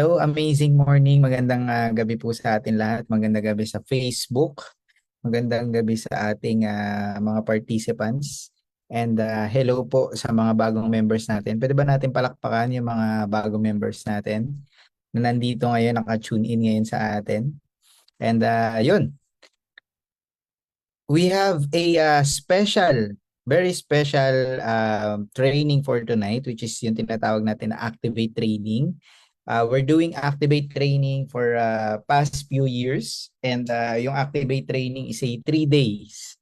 Hello, amazing morning. Magandang gabi po sa atin lahat. Magandang gabi sa Facebook. Magandang gabi sa ating mga participants. And hello po sa mga bagong members natin. Pwede ba natin palakpakan yung mga bagong members natin na nandito ngayon, naka-tune in ngayon sa atin? And yun, we have a very special training for tonight, which is yung tinatawag natin na Activate Training. We're doing Activate Training for past few years, and yung Activate Training is a 3 days.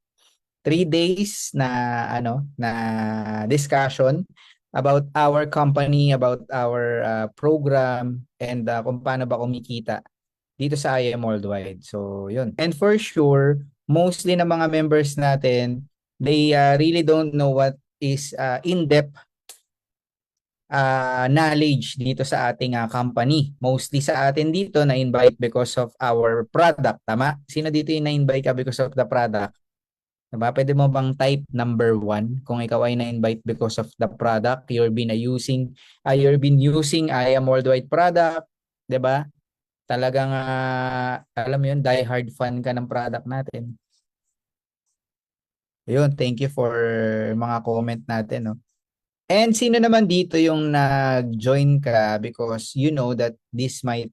3 days na discussion about our company, about our program, and kung paano ba kumikita dito sa IM Worldwide. So, yun. And for sure, mostly ng mga members natin, they really don't know what is in-depth knowledge dito sa ating company. Mostly sa atin dito na-invite because of our product. Tama? Sino dito yung na-invite ka because of the product? Diba? Pwede mo bang type number 1 kung ikaw ay na-invite because of the product you've been using I am Worldwide product, 'di ba? Talagang alam mo 'yun, die hard fan ka ng product natin. Ayun, thank you for mga comment natin, no. And sino naman dito yung nag-join ka because you know that this might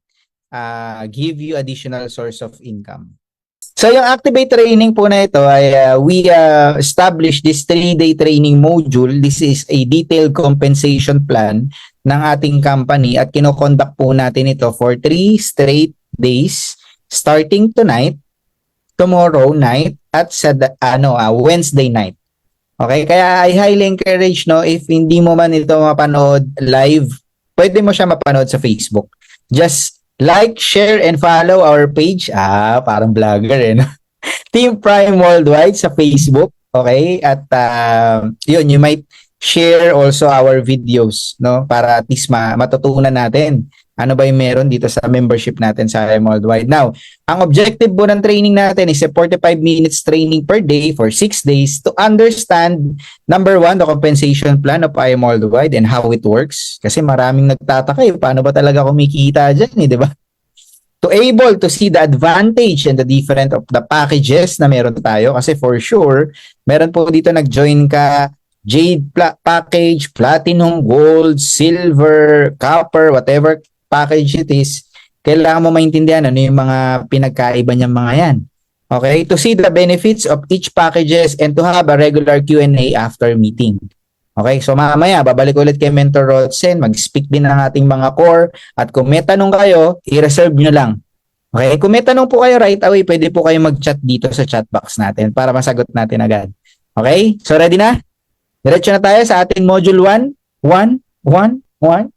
give you additional source of income. So yung Activate training po na ito ay we established this 3-day training module. This is a detailed compensation plan ng ating company at kinoconduct po natin ito for 3 straight days starting tonight, tomorrow night at sa Wednesday night. Okay, kaya I highly encourage, no, if hindi mo man ito mapanood live, pwede mo siya mapanood sa Facebook. Just like, share, and follow our page. Parang vlogger eh, no? Team Prime Worldwide sa Facebook. Okay? At yun, you might share also our videos, no? Para at least matutunan natin ano ba yung meron dito sa membership natin sa IM Worldwide. Now, ang objective po ng training natin is a 45 minutes training per day for 6 days to understand, number 1, the compensation plan of IM Worldwide and how it works. Kasi maraming nagtataka, paano ba talaga kumikita dyan, di ba? To able to see the advantage and the different of the packages na meron tayo. Kasi for sure, meron po dito nag-join ka, Jade package, Platinum, Gold, Silver, Copper, whatever package it is, kailangan mo maintindihan ano yung mga pinagkaiba niyang mga yan. Okay? To see the benefits of each packages and to have a regular Q&A after meeting. Okay? So mamaya, babalik ulit kay Mentor Rodsen, mag-speak din ng ating mga core, at kung may tanong kayo, i-reserve nyo lang. Okay? Kung may tanong po kayo right away, pwede po kayo mag-chat dito sa chat box natin para masagot natin agad. Okay? So ready na? Diretso na tayo sa ating module 1. 1, 1, 1.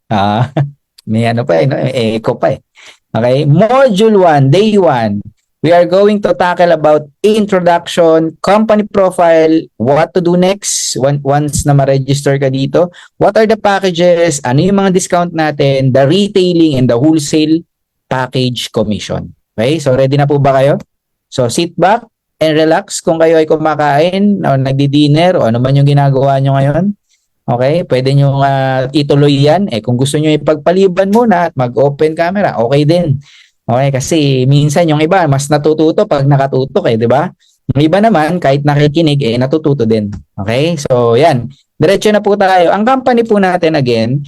May ano pa no? Echo pa eh. Okay, module 1, day 1. We are going to tackle about introduction, company profile, what to do next once na ma-register ka dito, what are the packages, ano yung mga discount natin, the retailing and the wholesale package commission. Okay, so ready na po ba kayo? So sit back and relax kung kayo ay kumakain o nagdi-dinner o ano man yung ginagawa nyo ngayon. Okay, pwede nyo ituloy yan. Kung gusto nyo ipagpaliban muna at mag-open camera, okay din. Okay, kasi minsan yung iba, mas natututo pag nakatutok di ba? Yung iba naman, kahit nakikinig, natututo din. Okay, so yan. Diretso na po tayo. Ang company po natin, again,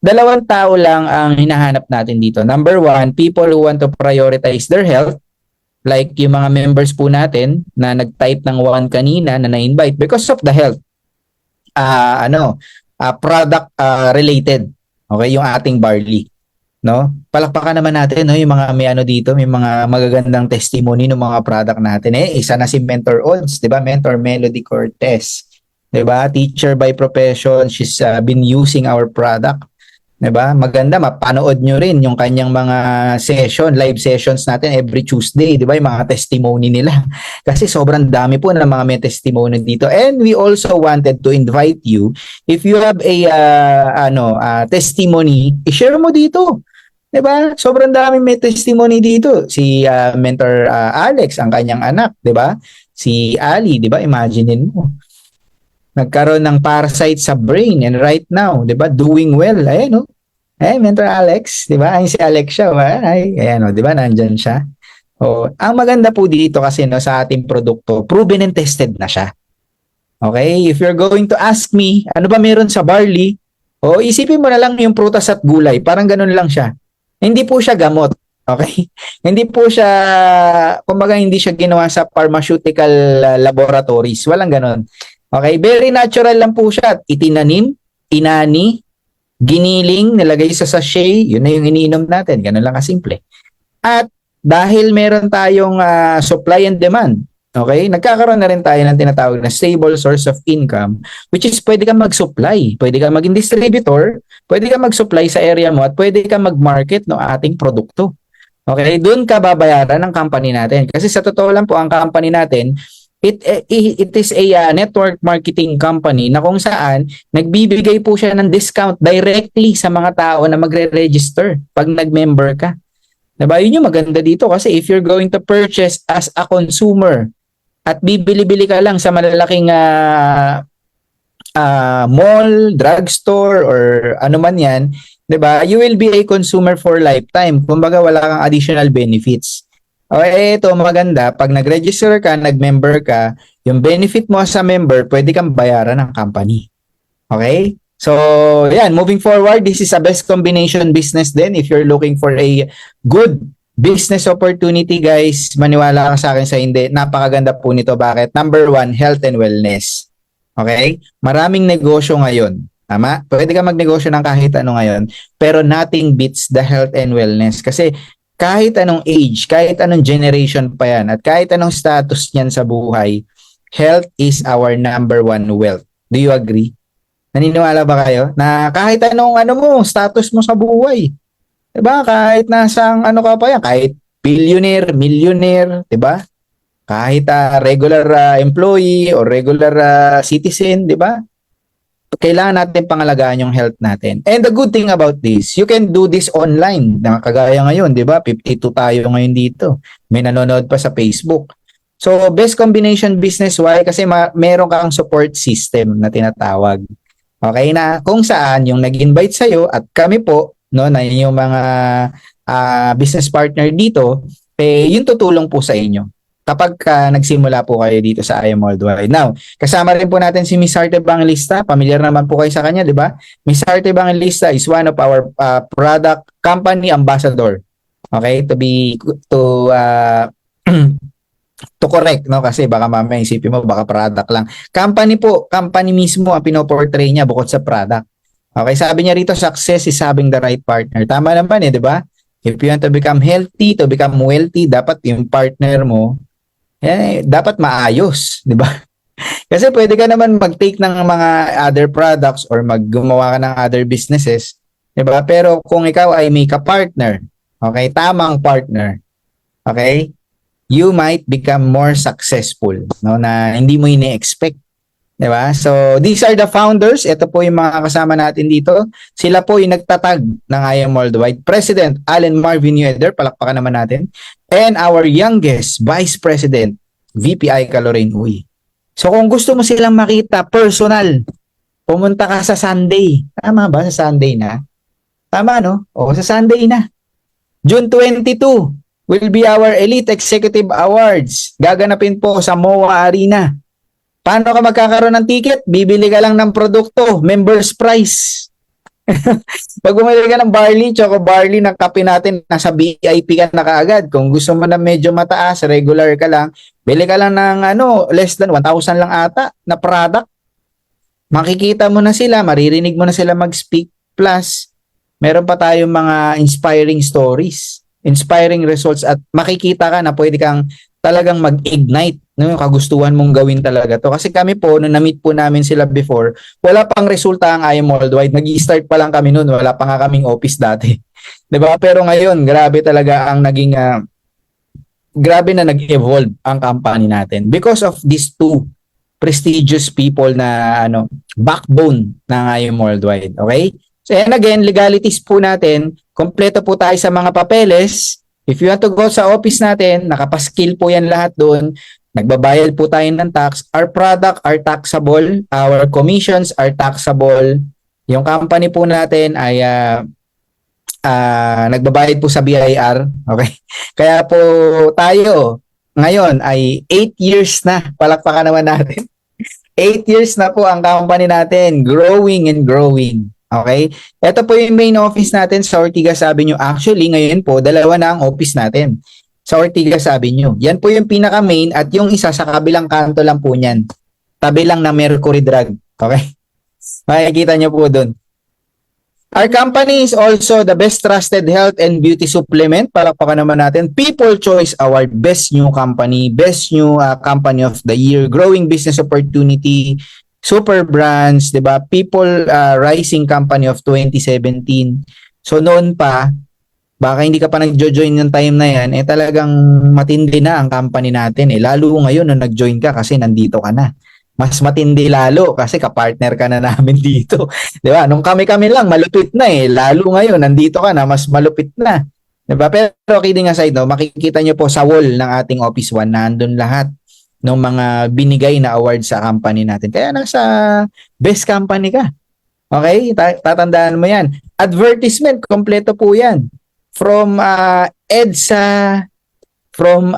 2 tao lang ang hinahanap natin dito. Number 1, people who want to prioritize their health. Like yung mga members po natin na nag-type ng 1 kanina na na-invite because of the health. Product related. Okay, yung ating barley, no? Palakpakan naman natin no yung mga may dito, may mga magagandang testimony ng mga product natin. Isa na si Mentor Odds, 'di ba? Mentor Melody Cortez, 'di ba? Teacher by profession, she's been using our product. 'Di ba? Maganda mapanood nyo rin yung kanyang mga live sessions natin every Tuesday, 'di ba? Yung mga testimony nila. Kasi sobrang dami po ng mga may testimony dito. And we also wanted to invite you, if you have a testimony, i-share mo dito. 'Di ba? Sobrang dami may testimony dito. Si Mentor Alex, ang kanyang anak, 'di ba? Si Ali, 'di ba? Imaginein mo. Nagkaroon ng parasite sa brain and right now, 'di ba? Doing well, no? Mentor Alex, di ba? Ay, si Alex siya, ba? Ay, ayan, di ba? Nandyan siya. Ang maganda po dito kasi no, sa ating produkto, proven and tested na siya. Okay? If you're going to ask me, ano ba meron sa barley? Isipin mo na lang yung prutas at gulay. Parang ganun lang siya. Hindi po siya gamot. Okay? Hindi po siya, kumbaga hindi siya ginawa sa pharmaceutical laboratories. Walang ganun. Okay? Very natural lang po siya. Itinanim, inani, giniling, nilagay sa sachet, yun na yung iniinom natin. Ganun lang kasimple. At dahil meron tayong supply and demand, okay, nagkakaroon na rin tayo ng tinatawag na stable source of income, which is pwede kang mag-supply, pwede kang maging distributor, pwede kang mag-supply sa area mo at pwede kang mag-market ng ating produkto. Okay, doon ka babayaran ng company natin. Kasi sa totoo lang po, ang company natin, it is a network marketing company na kung saan nagbibigay po siya ng discount directly sa mga tao na magre-register pag nag-member ka. Diba? Yun yung maganda dito kasi if you're going to purchase as a consumer at bibili-bili ka lang sa malalaking mall, drugstore, or ano man yan, diba? You will be a consumer for lifetime. Kumbaga wala kang additional benefits. Okay, ito maganda. Pag nag-register ka, nag-member ka, yung benefit mo sa member, pwede kang bayaran ng company. Okay? So, yan, moving forward, this is a best combination business din. If you're looking for a good business opportunity, guys, maniwala ka sa akin sa hindi. Napakaganda po nito. Bakit? Number one, health and wellness. Okay? Maraming negosyo ngayon. Tama? Pwede ka magnegosyo ng kahit ano ngayon, pero nothing beats the health and wellness. Kasi kahit anong age, kahit anong generation pa yan, at kahit anong status niyan sa buhay, health is our number one wealth. Do you agree? Naniniwala ba kayo na kahit anong status mo sa buhay, 'di ba? Kahit nasang ka pa yan, kahit billionaire, millionaire, 'di ba? Kahit regular employee or regular citizen, 'di ba? Kailangan natin pangalagaan yung health natin. And the good thing about this, you can do this online. Kagaya ngayon, 'di ba? 52 tayo ngayon dito. May nanonood pa sa Facebook. So, best combination business why kasi meron kang support system na tinatawag. Okay na kung saan yung nag-invite sa iyo at kami po no na yung mga business partner dito yung tutulong po sa inyo kapag nagsimula po kayo dito sa IM Worldwide. Now, kasama rin po natin si Miss Arte Banglista. Familiar naman po kayo sa kanya, di ba? Miss Arte Banglista is one of our product company ambassador. Okay? To correct, no? Kasi baka mamaya isipin mo, baka product lang. Company mismo ang pinoportray niya bukod sa product. Okay, sabi niya rito, success is having the right partner. Tama naman di ba? If you want to become healthy, to become wealthy, dapat yung partner mo, dapat maayos, di ba? Kasi pwede ka naman mag-take ng mga other products or maggumawa ka ng other businesses, di ba? Pero kung ikaw ay may ka-partner, okay, tamang partner, okay, you might become more successful, no, na hindi mo ini-expect, 'di ba? So, these are the founders. Ito po yung mga kasama natin dito. Sila po yung nagtatag ng IM Worldwide. President Allen Marvin Ueder, palakpakan naman natin. And our youngest Vice President, VPI Lorraine Uy. So, kung gusto mo silang makita personal, pumunta ka sa Sunday. Tama ba? Sa Sunday na? Tama, no? Sa Sunday na. June 22. Will be our Elite Executive Awards. Gaganapin po sa MOA Arena. Paano ka magkakaroon ng ticket? Bibili ka lang ng produkto, members price. Pag bumili ka ng barley, choco barley ng kape natin, nasa VIP ka na kaagad. Kung gusto mo na medyo mataas, regular ka lang, bili ka lang ng less than 1,000 lang ata na product. Makikita mo na sila, maririnig mo na sila mag-speak. Plus, meron pa tayong mga inspiring stories, inspiring results at makikita ka na pwede kang talagang mag-ignite yung kagustuhan mong gawin talaga to. Kasi kami po, nung na-meet po namin sila before, wala pang resulta ang IM Worldwide. Nag-i-start pa lang kami noon, wala pa nga kaming office dati. 'Di ba? Pero ngayon, grabe talaga ang naging grabe na nag-evolve ang company natin because of these two prestigious people na backbone ng IM Worldwide. Okay? So, and again, legalities po natin, kompleto po tayo sa mga papeles. If you want to go sa office natin, nakapaskill po yan lahat doon. Nagbabayad po tayo ng tax. Our product are taxable. Our commissions are taxable. Yung company po natin ay nagbabayad po sa BIR. Okay? Kaya po tayo ngayon ay 8 years na. Palakpakan naman natin. 8 years na po ang company natin, growing and growing. Okay? Ito po yung main office natin sa Ortigas Avenue. Actually, ngayon po, dalawa na ang office natin sa Ortigas Avenue. Yan po yung pinaka-main at yung isa sa kabilang kanto lang po niyan. Tabi lang na Mercury Drug. Okay? Makikita nyo po doon. Our company is also the best trusted health and beauty supplement. Palakpakan naman natin. People Choice Award, Best New Company, Best New Company of the Year, Growing Business Opportunity, Super Brands, 'di ba? People Rising Company of 2017. So noon pa, baka hindi ka pa nag-join yung time na yan, talagang matindi na ang company natin. Lalo ngayon nung nag-join ka kasi nandito ka na. Mas matindi lalo kasi kapartner ka na namin dito. 'Di ba? Nung kami-kami lang malupit na lalo ngayon nandito ka na mas malupit na. 'Di ba? Pero kidding aside, no, makikita niyo po sa wall ng ating Office 1 nandoon lahat ng mga binigay na awards sa company natin. Kaya nasa best company ka. Okay? Tatandaan mo 'yan. Advertisement kompleto po 'yan. From EDSA, from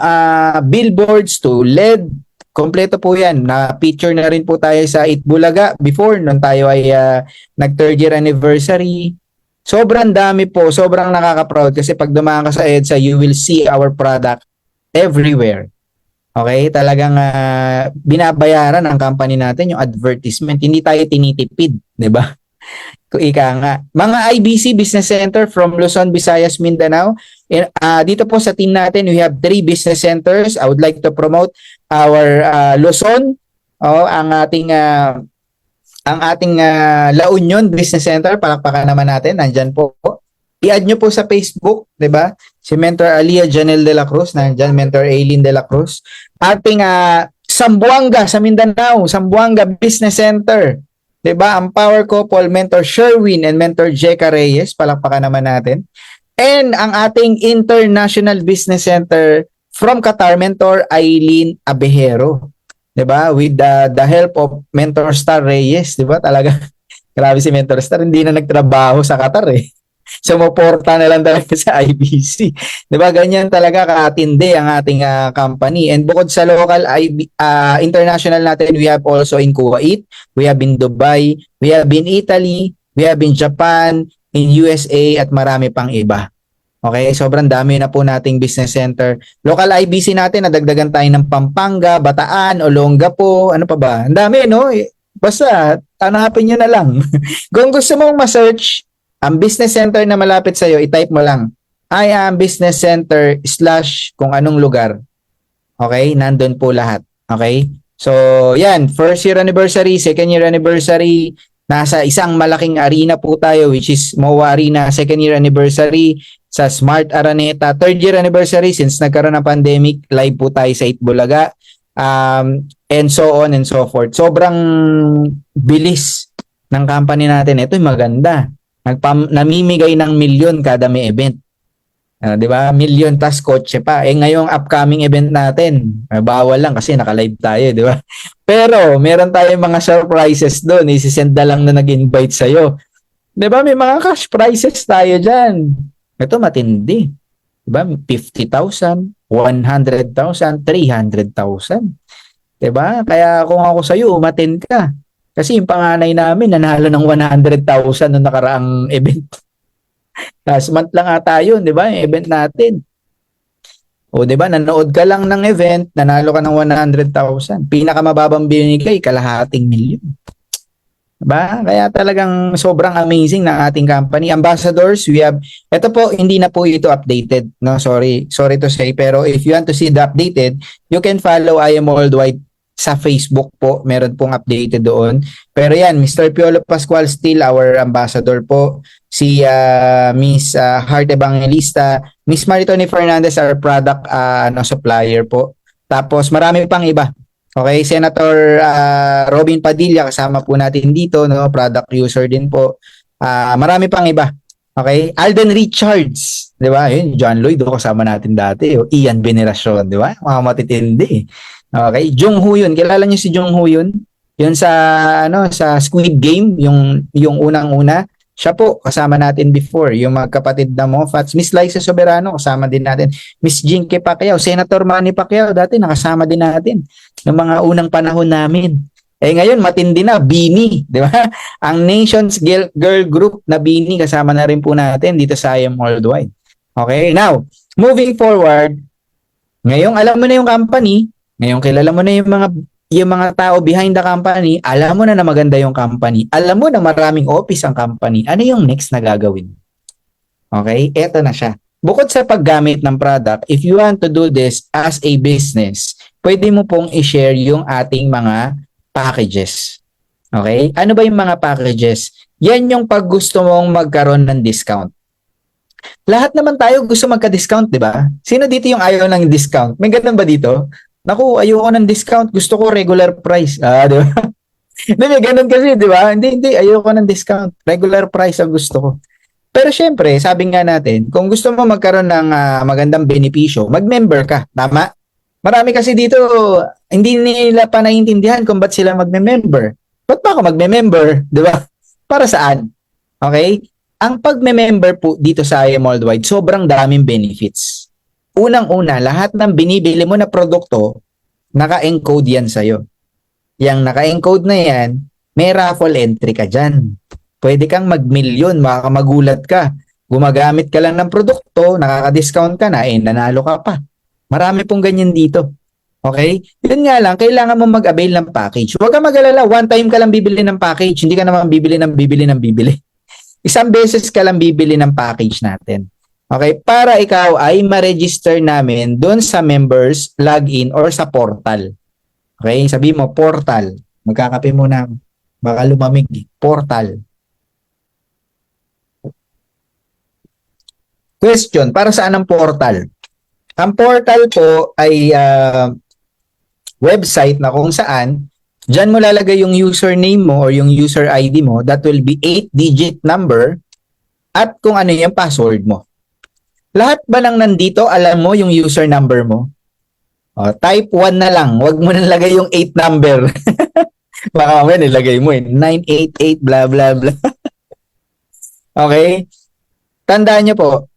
billboards to LED, kompleto po yan. Na-feature na rin po tayo sa Itbulaga before nung tayo ay nag-third year anniversary. Sobrang dami po. Sobrang nakaka-proud kasi pag dumaan ka sa EDSA, you will see our product everywhere. Okay? Talagang binabayaran ng company natin yung advertisement. Hindi tayo tinitipid. Diba? Ika nga. Mga IBC Business Center from Luzon, Visayas, Mindanao. Dito po sa team natin, we have 3 business centers. I would like to promote our Luzon, ang ating La Union Business Center. Palakpakan naman natin. Nandyan po. I-add nyo po sa Facebook, 'di ba? Si Mentor Alia Janel de la Cruz, nandyan Mentor Aileen de la Cruz. Ating Zamboanga sa Mindanao, Zamboanga Business Center. 'Di ba? Ang power couple, Mentor Sherwin and Mentor Jeka Reyes, palakpakan naman natin. And ang ating International Business Center from Qatar, Mentor Aileen Abejero. 'Di ba? With the help of Mentor Star Reyes, 'di ba? Talaga grabe si Mentor Star, hindi na nagtrabaho sa Qatar Sumuporta na lang talaga sa IBC. 'Di ba? Ganyan talaga katindi ang ating company. And bukod sa local international natin, we have also in Kuwait, we have in Dubai, we have in Italy, we have in Japan, in USA at marami pang iba. Okay, sobrang dami na po nating business center. Local IBC natin, nadagdagan tayo ng Pampanga, Bataan, Olongapo, ano pa ba? Ang dami, no? Basta, hanapin nyo na lang. Kung gusto mong ma-search, ang business center na malapit sa'yo, i-type mo lang, I am business center / kung anong lugar. Okay? Nandun po lahat. Okay? So, yan. First year anniversary, second year anniversary, nasa isang malaking arena po tayo, which is MOA Arena. Second year anniversary sa Smart Araneta. Third year anniversary, since nagkaroon ng pandemic, live po tayo sa Itbulaga. And so on and so forth. Sobrang bilis ng company natin. Ito yung maganda. Namimigay ng milyon kada may event. 'Di ba? Milyon tas kotse pa. Ngayong upcoming event natin, bawal lang kasi naka-live tayo, 'di ba? Pero meron tayong mga surprises doon. I-send na lang na nag-invite sa iyo. 'Di ba? May mga cash prizes tayo diyan. Ito matindi. 'Di ba? 50,000, 100,000, 300,000. 'Di ba? Kaya kung ako sa iyo, umattend ka. Kasi yung panganay namin, nanalo ng 100,000 noong nakaraang event. Last month lang ata yun, di ba? Yung event natin. O di ba, nanood ka lang ng event, nanalo ka ng 100,000. Pinakamababang binigay, kalahating milyon. Diba? Kaya talagang sobrang amazing ng ating company. Ambassadors, we have, ito po, hindi na po ito updated. No, sorry to say. Pero if you want to see the updated, you can follow I Am Worldwide sa Facebook po, meron pong updated doon. Pero yan, Mr. Piolo Pascual still our ambassador po. Si Miss Heart Evangelista, Miss Maritoni Fernandez our product supplier po. Tapos marami pang iba. Okay, Senator Robin Padilla kasama po natin dito, no, product user din po. Marami pang iba. Okay, Alden Richards, 'di ba? Yun, John Lloyd kasama natin dati, Ian Veneracion, 'di ba? Mga matitindi. Okay, Jung Ho Yun. Kilala niyo si Jung Ho Yun? Yun sa sa Squid Game, yung unang-una. Siya po, kasama natin before. Yung magkapatid na Moffats. Miss Liza Soberano, kasama din natin. Miss Jinky Pacquiao, Senator Manny Pacquiao, dati nakasama din natin ng mga unang panahon namin. Eh ngayon, matindi na, Bini, di ba? Ang Nations Girl Group na Bini, kasama na rin po natin dito sa IM Worldwide. Okay, now, moving forward, ngayong alam mo na yung company, ngayong kilala mo na yung mga tao behind the company, alam mo na maganda yung company, alam mo na maraming office ang company, ano yung next na gagawin? Okay, eto na siya. Bukod sa paggamit ng product, if you want to do this as a business, pwede mo pong i-share yung ating mga packages. Okay? Ano ba yung mga packages? Yan yung pag gusto mong magkaroon ng discount. Lahat naman tayo gusto magka-discount, di ba? Sino dito yung ayaw ng discount? May ganun ba dito? Naku, ayoko ng discount. Gusto ko regular price. Di ba? Hindi, may ganun kasi, di ba? Hindi, ayoko ng discount. Regular price ang gusto ko. Pero syempre, sabi nga natin, kung gusto mo magkaroon ng magandang benepisyo, mag-member ka. Tama? Marami kasi dito, hindi nila pa naiintindihan kung ba't sila magme-member. Ba't ba ako magme-member? Di ba? Para saan? Okay? Ang pagme-member po dito sa IM Worldwide, sobrang daming benefits. Unang-una, lahat ng binibili mo na produkto, naka-encode yan sa'yo. Yang naka-encode na yan, may raffle entry ka dyan. Pwede kang mag-milyon, makakamagulat ka. Gumagamit ka lang ng produkto, nakaka-discount ka na, nanalo ka pa. Marami pong ganyan dito. Okay? Yun nga lang, kailangan mo mag-avail ng package. Huwag ka mag-alala, one time ka lang bibili ng package, hindi ka naman bibili ng bibili. Isang beses ka lang bibili ng package natin. Okay, para ikaw ay ma-register namin doon sa members, login, or sa portal. Okay, sabi mo, portal. Magkakape muna. Baka lumamig. Portal. Question, para saan ang portal? Ang portal po ay website na kung saan dyan mo lalagay yung username mo or yung user ID mo. That will be 8-digit number at kung ano yung password mo. Lahat ba nang nandito, alam mo yung user number mo? Type 1 na lang. Huwag mo nang lagay yung 8 number. Baka mamaya nilagay mo 988 blah blah blah. Okay? Tandaan nyo po,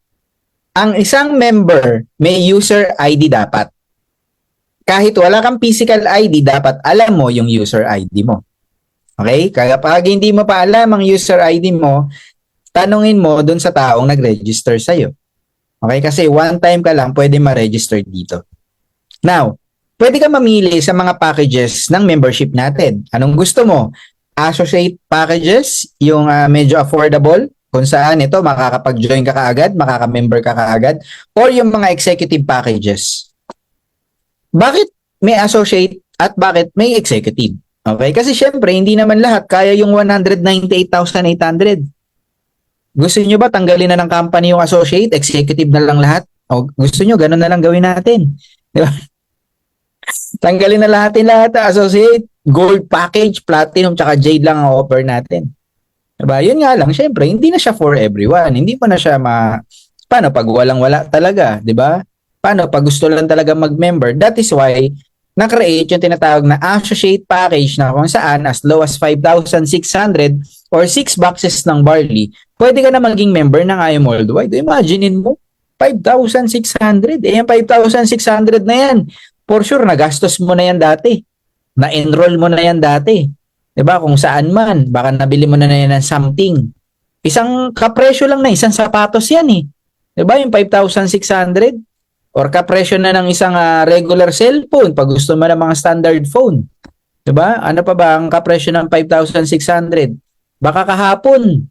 ang isang member may user ID dapat. Kahit wala kang physical ID, dapat alam mo yung user ID mo. Okay? Kaya pag hindi mo pa alam ang user ID mo, tanungin mo dun sa taong nag-register sa'yo. Okay? Kasi one time ka lang pwede ma-register dito. Now, pwede ka mamili sa mga packages ng membership natin. Anong gusto mo? Associate packages, yung medyo affordable, kung saan ito makakapag-join ka kaagad, makaka-member ka kaagad, or yung mga executive packages. Bakit may associate at bakit may executive? Okay? Kasi syempre, hindi naman lahat kaya yung 198,800. Gusto nyo ba tanggalin na ng company yung associate, executive na lang lahat? O gusto nyo, ganun na lang gawin natin. Di ba? Tanggalin na lahat associate, gold package, platinum, tsaka jade lang ang offer natin. Diba? Yun nga lang, syempre, hindi na siya for everyone. Hindi pa na siya paano pag walang-wala talaga, di ba? Paano pag gusto lang talaga mag-member? That is why, na-create yung tinatawag na associate package na kung saan as low as 5,600 or 6 boxes ng barley, pwede ka na maging member ng IM Worldwide. Imaginein mo, 5,600. Eh, yung 5,600 na yan, for sure, nagastos mo na yan dati. Na-enroll mo na yan dati. Diba? Kung saan man, baka nabili mo na yan ng something. Isang kapresyo lang na, isang sapatos yan eh. Diba? Yung 5,600. Or kapresyo na ng isang regular cellphone pag gusto mo ng mga standard phone. Diba? Ano pa ba ang kapresyo ng 5,600? Baka kahapon,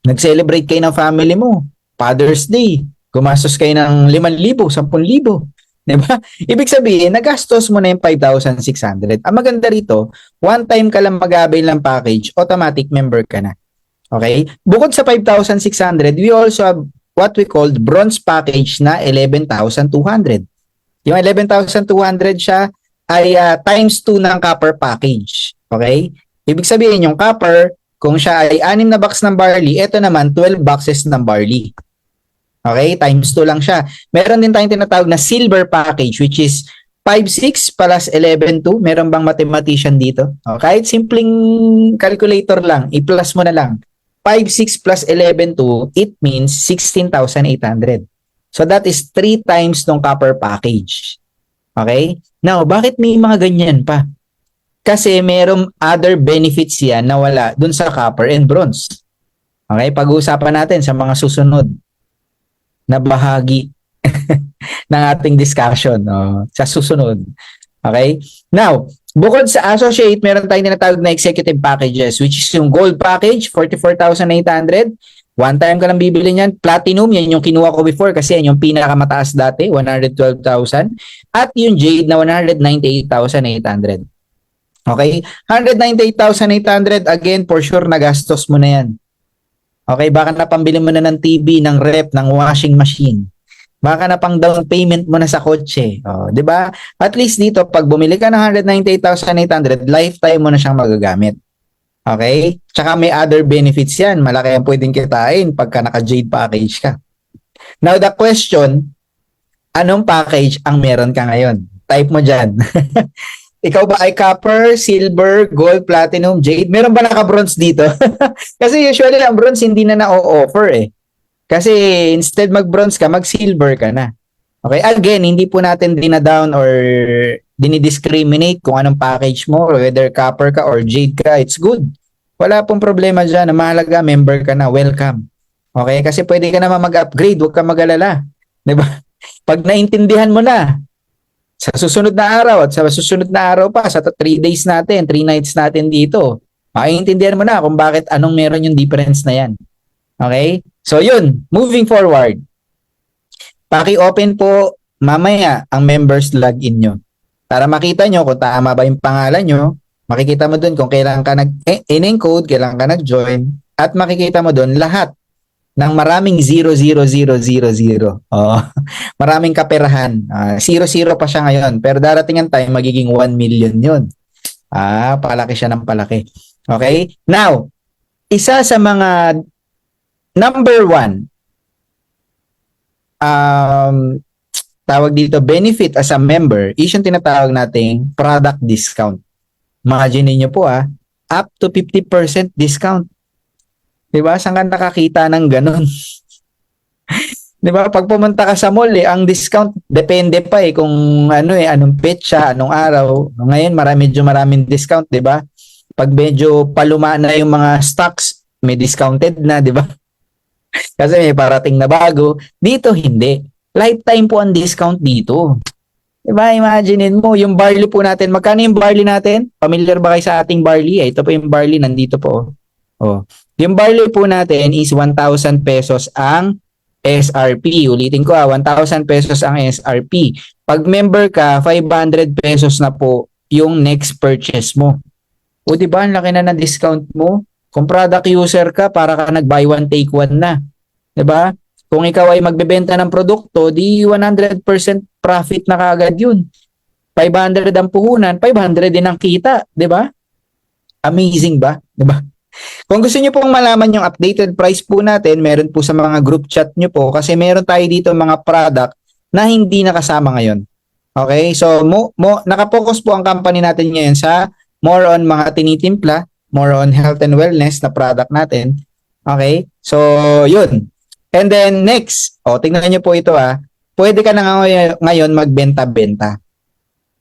nag-celebrate kayo ng family mo. Father's Day. Gumastos kayo ng 5,000, 10,000. Diba? Ibig sabihin, nagastos mo na yung 5,600. Ang maganda rito, one time ka lang mag-avail ng package, automatic member ka na. Okay? Bukod sa 5,600, we also have what we called bronze package na 11,200. Yung 11,200 siya ay times 2 ng copper package. Okay? Ibig sabihin, yung copper, kung siya ay 6 na box ng barley, ito naman 12 boxes ng barley. Okay? Times 2 lang siya. Meron din tayong tinatawag na silver package which is 5,6 plus 11,2. Meron bang mathematician dito? Kahit simpleng calculator lang, i-plus mo na lang. 5, 6 plus 11, 2, it means 16,800. So that is 3 times ng copper package. Okay? Now, bakit may mga ganyan pa? Kasi merong other benefits yan na wala dun sa copper and bronze. Okay? Pag-uusapan natin sa mga susunod na bahagi ng ating discussion sa susunod. Okay? Now, bukod sa associate, meron tayong tinatawag na executive packages, which is yung gold package, 44,800. One time ka lang bibili niyan. Platinum, yan yung kinuha ko before kasi yan yung pinakamataas dati, 112,000. At yung jade na 198,800. Okay? 198,800, again, for sure, nagastos mo na yan. Okay? Baka napambili mo na ng TV, ng rep, ng washing machine. Baka na pang down payment mo na sa kotse. Oh, 'di ba? At least dito pag bumili ka ng 198,800, lifetime mo na siyang magagamit. Okay? Tsaka may other benefits 'yan. Malaki ang pwedeng kitain pagka naka-jade package ka. Now the question, anong package ang meron ka ngayon? Type mo diyan. Ikaw ba ay copper, silver, gold, platinum, jade? Meron ba naka-bronze dito? Kasi usually ang bronze hindi na na-offer eh. Kasi instead mag-bronze ka, mag-silver ka na. Okay? Again, hindi po natin dina-down or dinidiscriminate kung anong package mo, whether copper ka or jade ka, it's good. Wala pong problema dyan. Ang mahalaga, member ka na, welcome. Okay? Kasi pwede ka naman mag-upgrade, huwag ka mag-alala. Diba? Pag naintindihan mo na, sa susunod na araw at sa susunod na araw pa, sa 3 days natin, 3 nights natin dito, maiintindihan mo na kung bakit anong meron yung difference na yan. Okay? So yun, moving forward. Paki-open po mamaya ang members login nyo. Para makita nyo kung tama ba yung pangalan nyo, makikita mo dun kung kailan ka nag-encode, kailan ka nag-join, at makikita mo dun lahat ng maraming 0000. Oh, maraming kaperahan. 00 pa siya ngayon, pero darating ang time magiging 1 million yun. Palaki siya ng palaki. Okay? Now, isa sa mga number 1, tawag dito, benefit as a member is yung tinatawag nating product discount. Imagine niyo po up to 50% discount. Diba? Saan ka nakakita ng ganun? Diba? Pag pumunta ka sa mall, ang discount, depende pa kung anong petsa, anong araw. Ngayon, medyo maraming discount, diba? Pag medyo paluma na yung mga stocks, may discounted na, diba? Kasi may parating na bago. Dito, hindi. Lifetime po ang discount dito. Diba? Imaginein mo, yung barley po natin. Magkano yung barley natin? Familiar ba kayo sa ating barley? Ito po yung barley, nandito po. Yung barley po natin is 1,000 pesos ang SRP. Ulitin ko 1,000 pesos ang SRP. Pag member ka, 500 pesos na po yung next purchase mo. O diba, ang laki na ng discount mo? Kung product user ka, para ka nag-buy one, take one na. Diba? Kung ikaw ay magbebenta ng produkto, di 100% profit na kaagad yun. 500 ang puhunan, 500 din ang kita. Diba? Amazing ba? Diba? Kung gusto nyo pong malaman yung updated price po natin, meron po sa mga group chat nyo po kasi meron tayo dito mga product na hindi nakasama ngayon. Okay? So, nakapokus po ang company natin ngayon sa more on mga tinitimpla, more on health and wellness na product natin. Okay? So, yun. And then, next. Tingnan nyo po ito Pwede ka na ngayon magbenta-benta.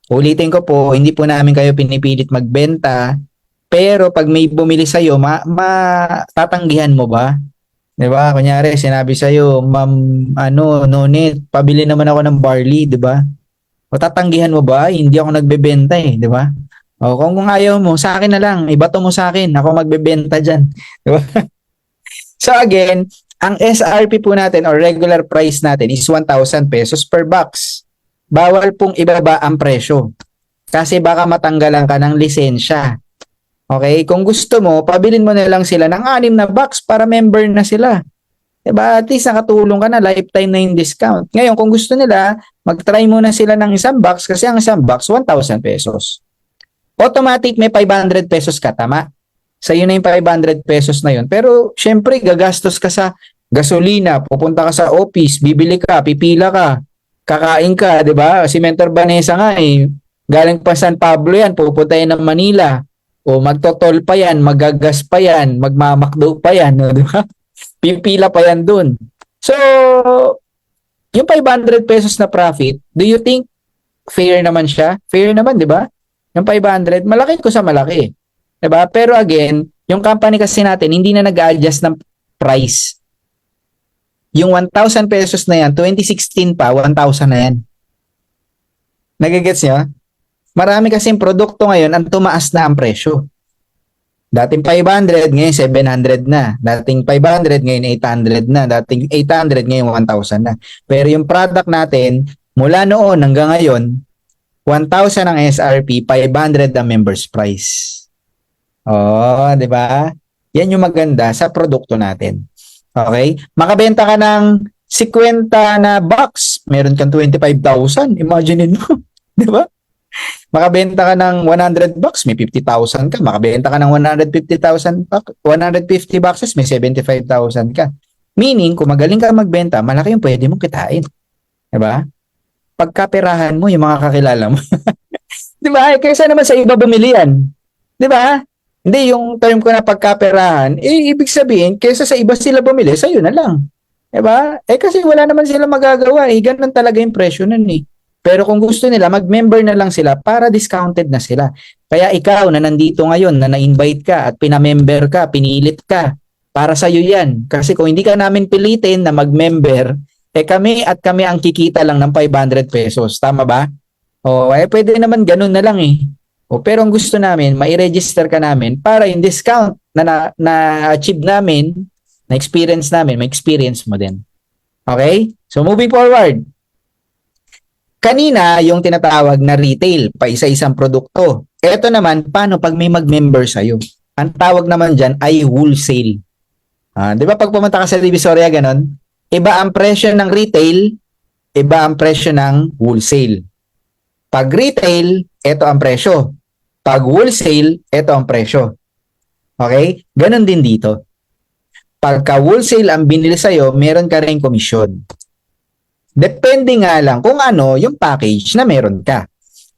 Ulitin ko po, hindi po namin kayo pinipilit magbenta. Pero pag may bumili sa'yo, tatanggihan mo ba? Diba? Kunyari, sinabi sa'yo, ma'am, Nonit, pabili naman ako ng barley, diba? O tatanggihan mo ba? Hindi ako nagbebenta diba? O kung ayaw mo, sa akin na lang, ibato mo sa akin, ako magbebenta dyan. Diba? So again, ang SRP po natin or regular price natin is 1,000 pesos per box. Bawal pong ibaba ang presyo. Kasi baka matanggalan ka ng lisensya. Okay? Kung gusto mo, pabilin mo na lang sila ng 6 na box para member na sila. Diba? At least nakatulong ka na, lifetime na yung discount. Ngayon, kung gusto nila, mag-try muna sila ng isang box kasi ang isang box, 1,000 pesos. Automatic may 500 pesos ka, tama? Sa'yo na yung 500 pesos na yun. Pero, syempre, gagastos ka sa gasolina, pupunta ka sa office, bibili ka, pipila ka, kakain ka, di ba? Si Mentor Vanessa nga galing pa San Pablo yan, pupunta yan ng Manila. O magtotol pa yan, magagas pa yan, magmamakdo pa yan, no, di ba? Pipila pa yan dun. So, yung 500 pesos na profit, do you think fair naman siya? Fair naman, di ba? Yung 500, malaki ko sa malaki. Di ba? Pero again, yung company kasi natin, hindi na nag-adjust ng price. Yung 1,000 pesos na yan, 2016 pa, 1,000 na yan. Nagigets niyo? Marami kasing produkto ngayon ang tumaas na ang presyo. Dating 500, ngayon 700 na. Dating 500, ngayon 800 na. Dating 800, ngayon 1,000 na. Pero yung product natin, mula noon hanggang ngayon, 1,000 ang SRP, 500 ang members price. Oh, di ba? Yan yung maganda sa produkto natin. Okay? Makabenta ka ng 50 na box, meron kang 25,000. Imagine mo, di ba? Makabenta ka ng 100 bucks, may 50,000 ka. Makabenta ka ng 150,000 150 boxes, may 75,000 ka. Meaning, kung magaling ka magbenta, malaki yung pwede mong kitain. Diba? Pagkaperahan mo yung mga kakilala mo. Diba? Kaysa naman sa iba bumili yan. Diba? Hindi, yung term ko na pagkaperahan, ibig sabihin, kaysa sa iba sila bumili, sa'yo na lang. Diba? Kasi wala naman sila magagawa. Ganun talaga yung presyo nun eh. Pero kung gusto nila, mag-member na lang sila para discounted na sila. Kaya ikaw na nandito ngayon, na na-invite ka at pinamember ka, pinilit ka, para sa'yo yan. Kasi kung hindi ka namin pilitin na mag-member, kami ang kikita lang ng 500 pesos. Tama ba? Pwede naman ganun na lang eh. Pero ang gusto namin, mai-register ka namin para yung discount na-achieve namin, na-experience namin, ma-experience mo din. Okay? So moving forward, kanina, yung tinatawag na retail, pa isa-isang produkto. Ito naman, paano pag may mag-member sa'yo? Ang tawag naman dyan ay wholesale. Di ba pag pumunta ka sa Divisoria, ganon? Iba ang presyo ng retail, iba ang presyo ng wholesale. Pag retail, ito ang presyo. Pag wholesale, ito ang presyo. Okay? Ganon din dito. Pagka wholesale ang binili sa'yo, meron ka rin komisyon. Depende nga lang kung ano yung package na meron ka.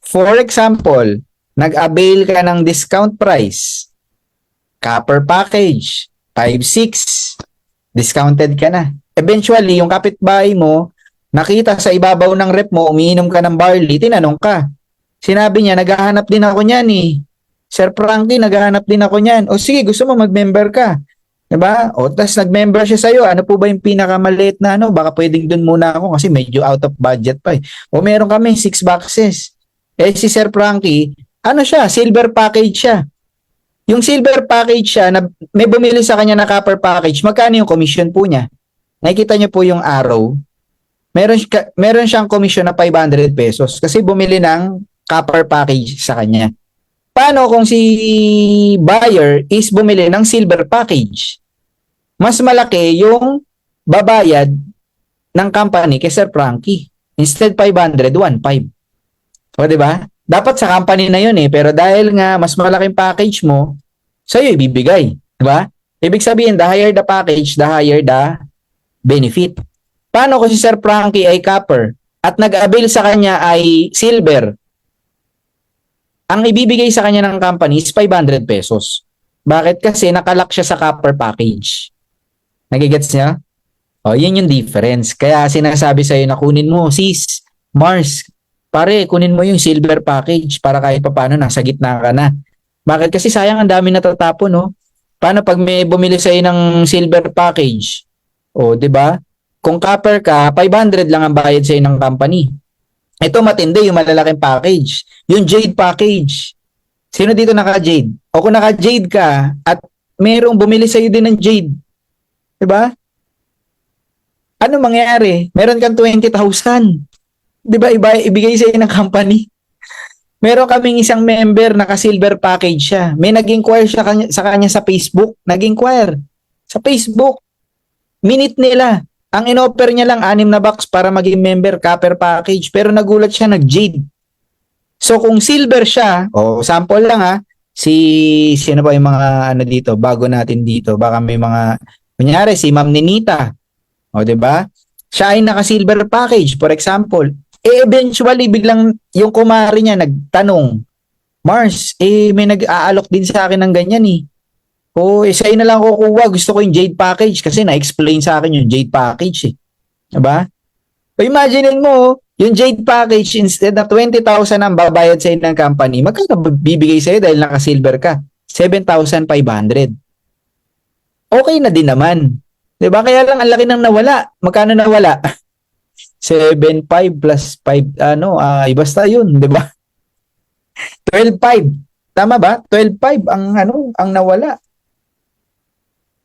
For example, nag-avail ka ng discount price. Copper package, 5,600, discounted ka na. Eventually, yung kapitbahay mo, nakita sa ibabaw ng rep mo, umiinom ka ng barley, tinanong ka. Sinabi niya, naghahanap din ako niyan eh. Sir Frankie, naghahanap din ako niyan. O sige, gusto mo mag-member ka. Diba? O, tas nag-member siya sa'yo. Ano po ba yung pinakamaliit na ano? Baka pwedeng dun muna ako kasi medyo out of budget pa eh. O meron kami 6 boxes. Si Sir Frankie, ano siya? Silver package siya. Yung silver package siya, na may bumili sa kanya na copper package, magkano yung commission po niya? Nakikita niyo po yung arrow. Meron siyang commission na 500 pesos kasi bumili ng copper package sa kanya. Paano kung si buyer is bumili ng silver package? Mas malaki yung babayad ng company kay Sir Frankie. Instead 500, 1,500. O diba? Dapat sa company na yun eh. Pero dahil nga mas malaking package mo, sa'yo ibibigay. Diba? Ibig sabihin, the higher the package, the higher the benefit. Paano kung si Sir Frankie ay copper at nag-avail sa kanya ay silver? Ang ibibigay sa kanya ng company is 500 pesos. Bakit? Kasi nakalock siya sa copper package. Nagigets niya? Yun yung difference. Kaya sinasabi sa'yo na kunin mo, sis, Mars, pare, kunin mo yung silver package para kahit paano nasa gitna ka na. Bakit? Kasi sayang ang dami natatapon, no? Paano pag may bumili sa'yo ng silver package? Di ba? Kung copper ka, 500 lang ang bayad sa'yo ng company. Ito matindi yung malalaking package. Yung Jade package. Sino dito naka-Jade? O kung naka-Jade ka at merong bumili sa'yo din ng Jade. Diba? Ano mangyayari? Meron kang 20,000. Diba? Ibigay sa'yo ng company. Meron kaming isang member naka-silver package siya. May nag-inquire siya sa kanya sa Facebook. Nag-inquire. Sa Facebook. Minute nila. Ang in-offer niya lang 6 na box para maging member, copper package. Pero nagulat siya, nag-Jade. So kung silver siya, sample lang ha, sino ba yung mga ano dito, bago natin dito, baka may mga, kunyari si Ma'am Ninita, diba? Siya ay naka-silver package, for example. Eventually, biglang yung kumari niya nagtanong, Mars, may nag-aalok din sa akin ng ganyan eh. Sa'yo na lang kukuha. Gusto ko yung Jade package kasi na-explain sa akin yung Jade package eh. Diba? Imaginein mo, yung Jade package, instead na 20,000 ang babayad sa'yo ng company, magkano bibigay sa'yo dahil naka-silver ka? 7,500. Okay na din naman. Diba? Kaya lang, ang laki nang nawala. Magkano nawala? 7,500 plus 5, basta yun, diba? 12,500. Tama ba? 12,500 ang nawala.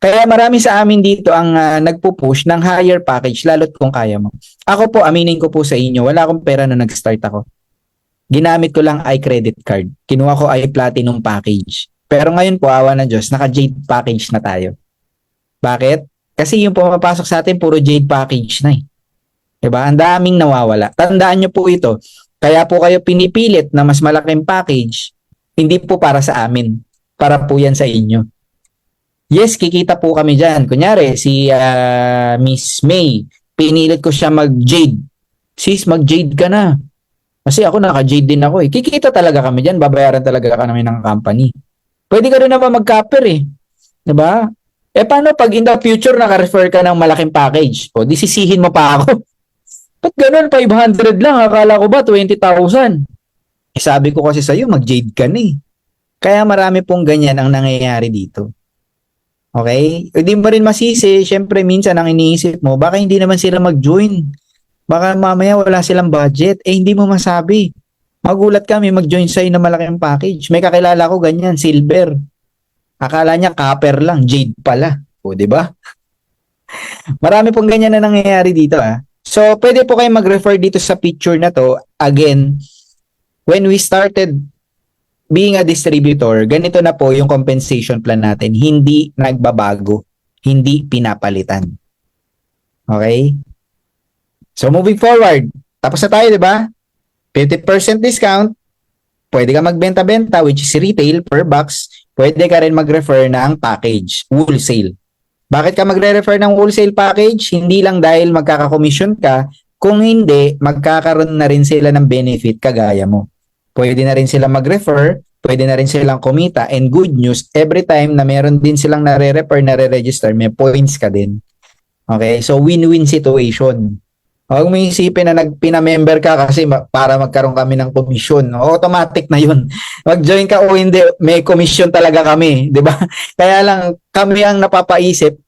Kaya marami sa amin dito ang nagpo-push ng higher package lalo't kung kaya mo. Ako po, aminin ko po sa inyo, wala akong pera nung nag-start ako. Ginamit ko lang iCredit card. Kinuha ko iPlatinum package. Pero ngayon po, awa ng Diyos, naka-Jade package na tayo. Bakit? Kasi yung pumapasok sa atin, puro Jade package na eh. Diba? Ang daming nawawala. Tandaan nyo po ito. Kaya po kayo pinipilit na mas malaking package, hindi po para sa amin. Para po yan sa inyo. Yes, kikita po kami dyan. Kunyari, si Miss May, pinilit ko siya mag-Jade. Sis, mag-Jade ka na. Kasi ako naka-Jade din ako eh. Kikita talaga kami dyan, babayaran talaga kami ng company. Pwede ka rin naman mag-copper eh. Diba? Paano pag in the future naka-refer ka ng malaking package? Di sisihin mo pa ako. Ba't ganun? 500 lang. Akala ko ba 20,000? Sabi ko kasi sa'yo, mag-Jade ka na eh. Kaya marami pong ganyan ang nangyayari dito. Okay? Hindi mo rin masisi, syempre minsan ang iniisip mo, baka hindi naman sila mag-join. Baka mamaya wala silang budget. Hindi mo masabi. Magulat kami mag-join sa'yo na malaking package. May kakilala ko ganyan, silver. Akala niya copper lang, jade pala. Di ba? Marami pong ganyan na nangyayari dito So, pwede po kayo mag-refer dito sa picture na to. Again, when we started being a distributor, ganito na po yung compensation plan natin. Hindi nagbabago. Hindi pinapalitan. Okay? So, moving forward. Tapos na tayo, di ba? 50% discount. Pwede ka magbenta-benta, which is retail per box. Pwede ka rin mag-refer ng package, wholesale. Bakit ka magre-refer ng wholesale package? Hindi lang dahil magkaka-commission ka, kung hindi, magkakaroon na rin sila ng benefit kagaya mo. Pwede na rin silang mag-refer, pwede na rin silang kumita, and good news, every time na meron din silang nare-refer, nare-register, may points ka din. Okay? So, win-win situation. Huwag mo isipin na pinamember ka kasi para magkaroon kami ng komisyon. Automatic na yun. Mag-join ka o hindi, may komisyon talaga kami. Di ba? Kaya lang, kami ang napapaisip,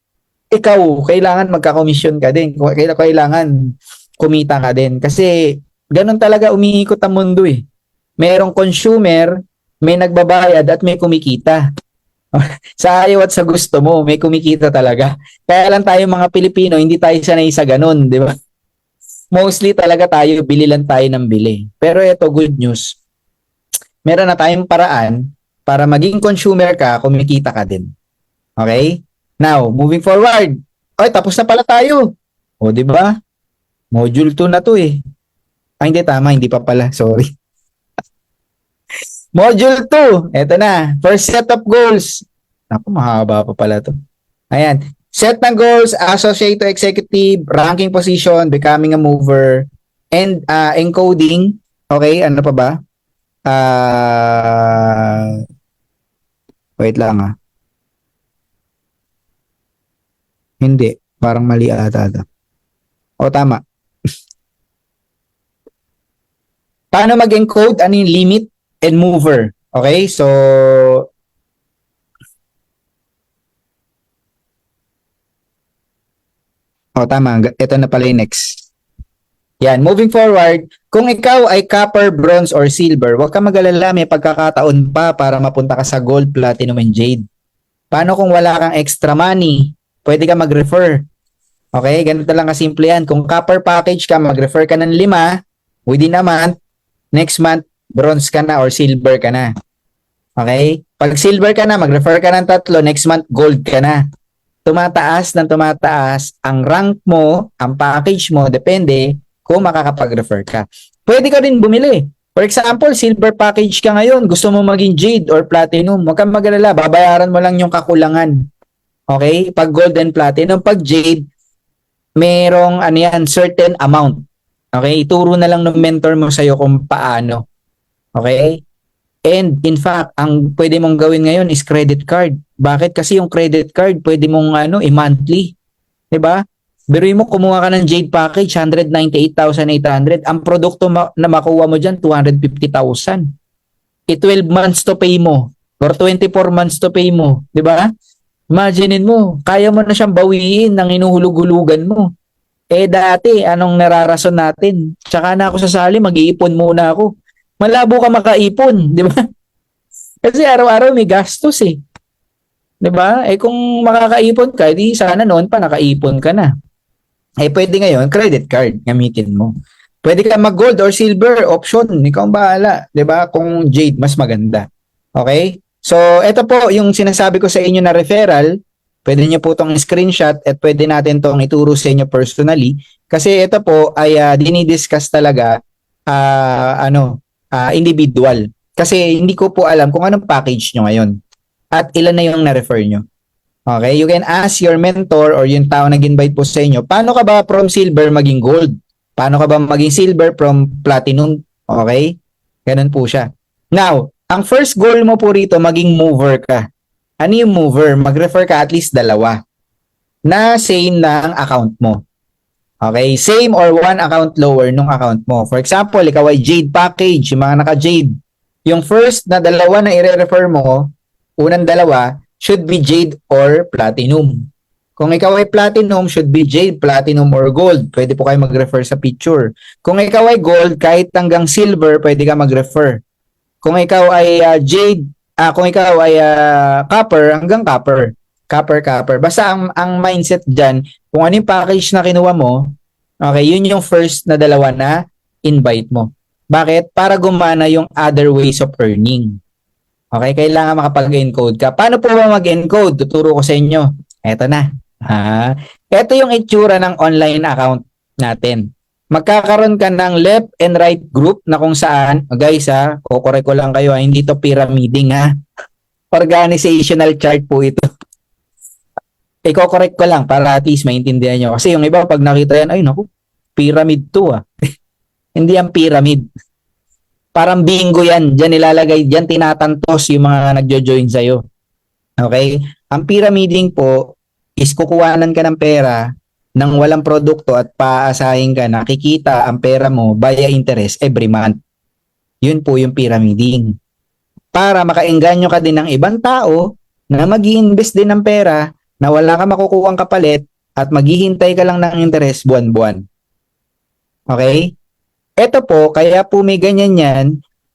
ikaw, kailangan magka-komisyon ka din. Kailangan kumita ka din. Kasi, ganun talaga umiikot ang mundo eh. Merong consumer, may nagbabayad at may kumikita. Sa ayaw at sa gusto mo, may kumikita talaga. Kaya lang tayo mga Pilipino, hindi tayo sanay sa ganun, di ba? Mostly talaga tayo, bili lang tayo ng bili. Pero ito, good news. Meron na tayong paraan para maging consumer ka, kumikita ka din. Okay? Now, moving forward. Ay, tapos na pala tayo. Di ba? Module 2 na to eh. Ay, hindi tama, hindi pa pala. Sorry. Module 2. Ito na. First set of goals. Naku, mahaba pa pala to. Ayan. Set ng goals, associate to executive, ranking position, becoming a mover, and encoding. Okay, ano pa ba? Wait lang Hindi, parang mali ata. Tama. Paano mag-encode? Ano yung limit and mover? Okay, so tama. Ito na pala yung next. Yan, moving forward, kung ikaw ay copper, bronze, or silver, huwag ka mag-alala, may pagkakataon pa para mapunta ka sa gold, platinum, and jade. Paano kung wala kang extra money? Pwede ka mag-refer. Okay, ganito lang kasimple yan. Kung copper package ka, mag-refer ka ng 5, within a month, next month, bronze ka na or silver ka na. Okay? Pag silver ka na, mag-refer ka ng 3, next month, gold ka na. Tumataas ng tumataas ang rank mo, ang package mo, depende kung makakapag-refer ka. Pwede ka rin bumili. For example, silver package ka ngayon, gusto mo maging jade or platinum, huwag kang mag-alala, babayaran mo lang yung kakulangan. Okay? Pag gold and platinum, pag jade, merong certain amount. Okay? Ituro na lang ng mentor mo sa'yo kung paano. Okay? And in fact, ang pwede mong gawin ngayon is credit card. Bakit? Kasi yung credit card, pwede mong i-monthly. 'Di ba? Biruin mo, kumuha ka ng Jade package, 198,800. Ang produkto na makuha mo dyan, 250,000. 12 months to pay mo or 24 months to pay mo. 'Di ba? Imaginein mo, kaya mo na siyang bawiin ng inuhulug-hulugan mo. Eh dati, anong nararason natin? Tsaka na ako sasali, mag-iipon muna ako. Malabo ka makaipon, di ba? Kasi araw-araw may gastos eh. Di ba? Eh kung makakaipon ka, di sana noon pa nakaipon ka na. Eh pwede ngayon, credit card, gamitin mo. Pwede ka mag-gold or silver option, ikaw ang bahala. Di ba? Kung jade, mas maganda. Okay? So, ito po yung sinasabi ko sa inyo na referral. Pwede nyo po itong screenshot at pwede natin itong ituro sa inyo personally. Kasi ito po ay dinidiscuss talaga individual. Kasi hindi ko po alam kung anong package nyo ngayon at ilan na yung na-refer nyo. Okay? You can ask your mentor or yung tao nag-invite po sa inyo, paano ka ba from silver maging gold? Paano ka ba maging silver from platinum? Okay? Ganun po siya. Now, ang first goal mo po rito, maging mover ka. Ano yung mover? Mag-refer ka at least dalawa na same na ang account mo. Okay? Same or one account lower nung account mo. For example, ikaw ay Jade package, yung mga naka-Jade. Yung first na dalawa na i-refer mo, unang dalawa, should be Jade or Platinum. Kung ikaw ay Platinum, should be Jade, Platinum, or Gold. Pwede po kayo mag-refer sa picture. Kung ikaw ay Gold, kahit hanggang Silver, pwede ka mag-refer. Kung ikaw ay Jade, kung ikaw ay Copper, hanggang Copper. Copper. Basta ang mindset dyan, kung ano yung package na kinuha mo, okay, yun yung first na dalawa na invite mo. Bakit? Para gumana yung other ways of earning. Okay, kailangan makapag-encode ka. Paano po ba mag-encode? Tuturo ko sa inyo. Eto na. Ito yung itsura ng online account natin. Magkakaroon ka ng left and right group na kung saan, guys kukorek ko lang kayo hindi to pyramiding Organizational chart po ito. Iko-correct ko lang para at least maintindihan nyo. Kasi yung iba pag nakita yan, ay naku, pyramid to Hindi yan pyramid. Parang bingo yan. Diyan nilalagay, diyan tinatantos yung mga nagjo-join sa'yo. Okay? Ang pyramiding po is kukuhanan ka ng pera nang walang produkto at paasahin ka na kikita ang pera mo via interest every month. Yun po yung pyramiding. Para makaengganyo ka din ng ibang tao na mag-i-invest din ng pera na wala ka makukuhang kapalit at maghihintay ka lang ng interest buwan-buwan. Okay? Ito po, kaya po may ganyan yan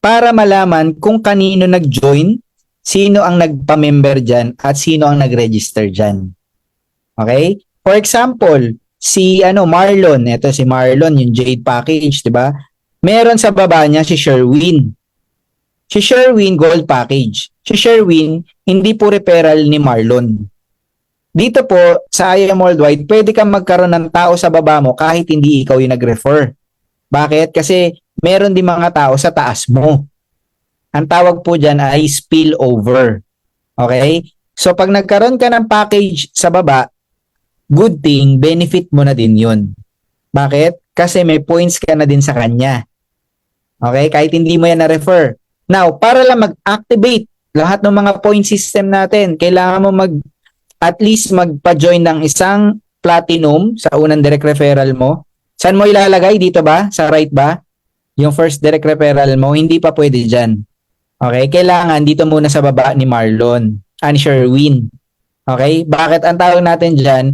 para malaman kung kanino nag-join, sino ang nagpa-member dyan, at sino ang nag-register dyan. Okay? For example, si Marlon, ito si Marlon, yung Jade package, 'di ba? Meron sa baba niya si Sherwin. Si Sherwin gold package. Si Sherwin hindi po referral ni Marlon. Dito po sa IM Worldwide, pwede kang magkaroon ng tao sa baba mo kahit hindi ikaw yung nag-refer. Bakit? Kasi meron din mga tao sa taas mo. Ang tawag po diyan ay spillover. Okay? So pag nagkaroon ka ng package sa baba, good thing, benefit mo na din yun. Bakit? Kasi may points ka na din sa kanya. Okay? Kahit hindi mo yan na-refer. Now, para lang mag-activate lahat ng mga point system natin, kailangan mo at least magpa-join ng isang platinum sa unang direct referral mo. Saan mo ilalagay? Dito ba? Sa right ba? Yung first direct referral mo, hindi pa pwede dyan. Okay? Kailangan dito muna sa baba ni Marlon and Sherwin. Okay? Bakit ang tawag natin dyan?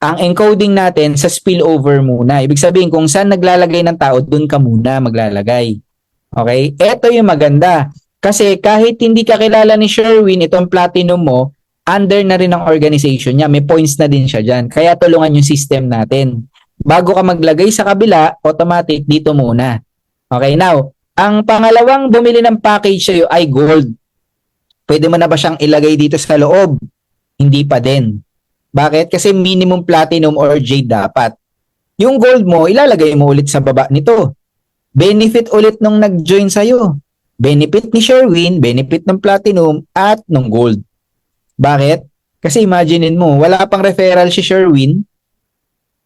Ang encoding natin sa spillover muna. Ibig sabihin, kung saan naglalagay ng tao, dun ka muna maglalagay. Okay? Ito yung maganda. Kasi kahit hindi ka kilala ni Sherwin, itong platinum mo, under na rin ang organization niya. May points na din siya dyan. Kaya tulungan yung system natin. Bago ka maglagay sa kabila, automatic dito muna. Okay? Now, ang pangalawang bumili ng package sa'yo ay gold. Pwede mo na ba siyang ilagay dito sa loob? Hindi pa din. Bakit? Kasi minimum platinum or jade dapat. Yung gold mo, ilalagay mo ulit sa baba nito. Benefit ulit nung nag-join sa'yo. Benefit ni Sherwin, benefit ng platinum, at ng gold. Bakit? Kasi imaginein mo, wala pang referral si Sherwin,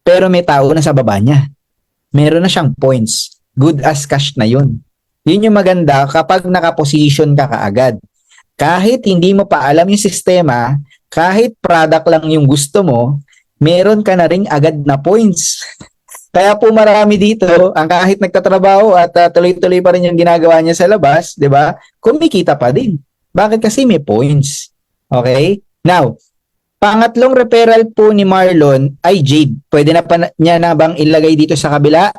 pero may tao na sa baba niya. Meron na siyang points. Good as cash na yun. Yun yung maganda kapag nakaposition ka kaagad. Kahit hindi mo pa alam yung sistema, kahit product lang yung gusto mo, meron ka na ring agad na points. Kaya po marami dito, ang kahit nagtatrabaho at tuloy-tuloy pa rin yung ginagawa niya sa labas, 'di ba? Kumikita pa din. Bakit? Kasi may points. Okay? Now, pangatlong referral po ni Marlon ay Jade. Pwede na pa niya na bang ilagay dito sa kabila?